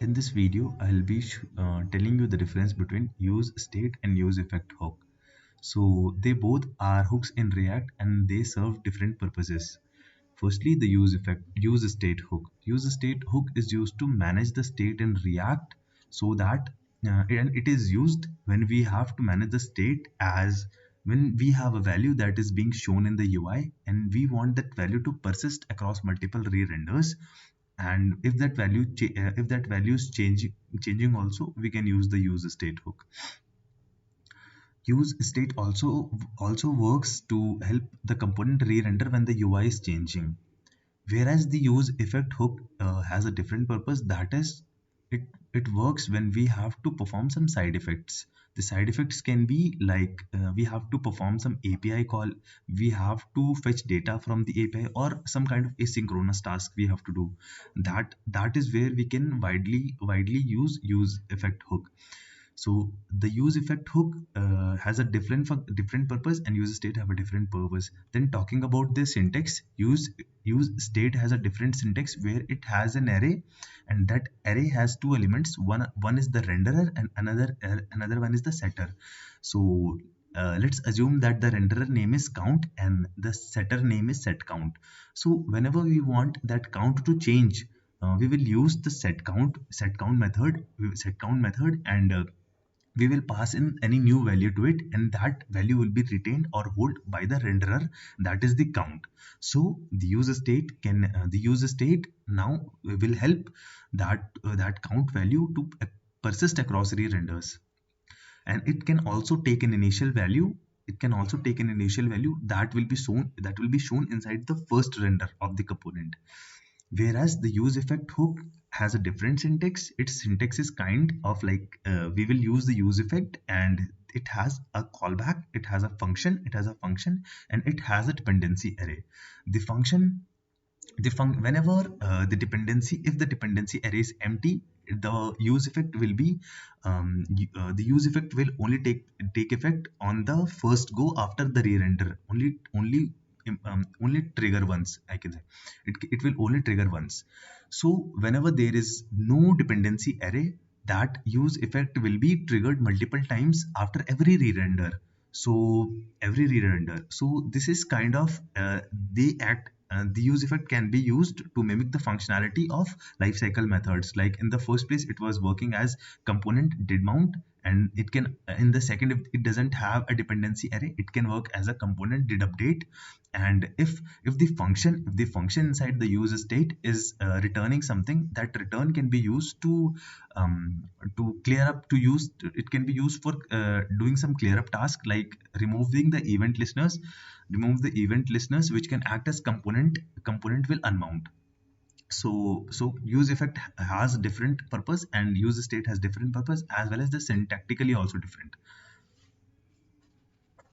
In this video, I'll be telling you the difference between use state and use effect hook. So they both are hooks in React and they serve different purposes. Firstly, the use state hook. Use state hook is used to manage the state in React so that and it is used when we have to manage the state as when we have a value that is being shown in the UI and we want that value to persist across multiple re-renders, and if that value is changing also, we can use the use state hook. Use state also works to help the component re-render when the UI is changing, whereas the use effect hook has a different purpose. That is, it works when we have to perform some side effects. The side effects can be like we have to perform some API call, we have to fetch data from the API, or some kind of asynchronous task we have to do. That is where we can widely use effect hook. So the use effect hook has a different purpose, and use state have a different purpose. Then talking about the syntax, use state has a different syntax where it has an array, and that array has two elements. One is the renderer, and another one is the setter. So let's assume that the renderer name is count and the setter name is set count. So whenever we want that count to change, we will use the set count method, and we will pass in any new value to it, and that value will be retained or hold by the renderer, that is the count. So the user state now will help that count value to persist across re-renders, and it can also take an initial value. That will be shown inside the first render of the component. Whereas the use effect hook has a different syntax. Its syntax is kind of like we will use the use effect, and it has a callback, it has a function, and it has a dependency array. The function, whenever if the dependency array is empty, the use effect will be the use effect will only take effect on the first go after the re-render. Only trigger once, I can say. It will only trigger once. So whenever there is no dependency array, that use effect will be triggered multiple times after every re-render. So this is kind of they act the use effect can be used to mimic the functionality of lifecycle methods. Like in the first place, it was working as component did mount, and it can in the second, if it doesn't have a dependency array, it can work as a component did update. And if the function inside the user state is returning something, that return can be used to clear up to use it can be used for doing some clear up task, like removing the event listeners, which can act as component will unmount. So use effect has different purpose, and use state has different purpose, as well as the syntactically also different.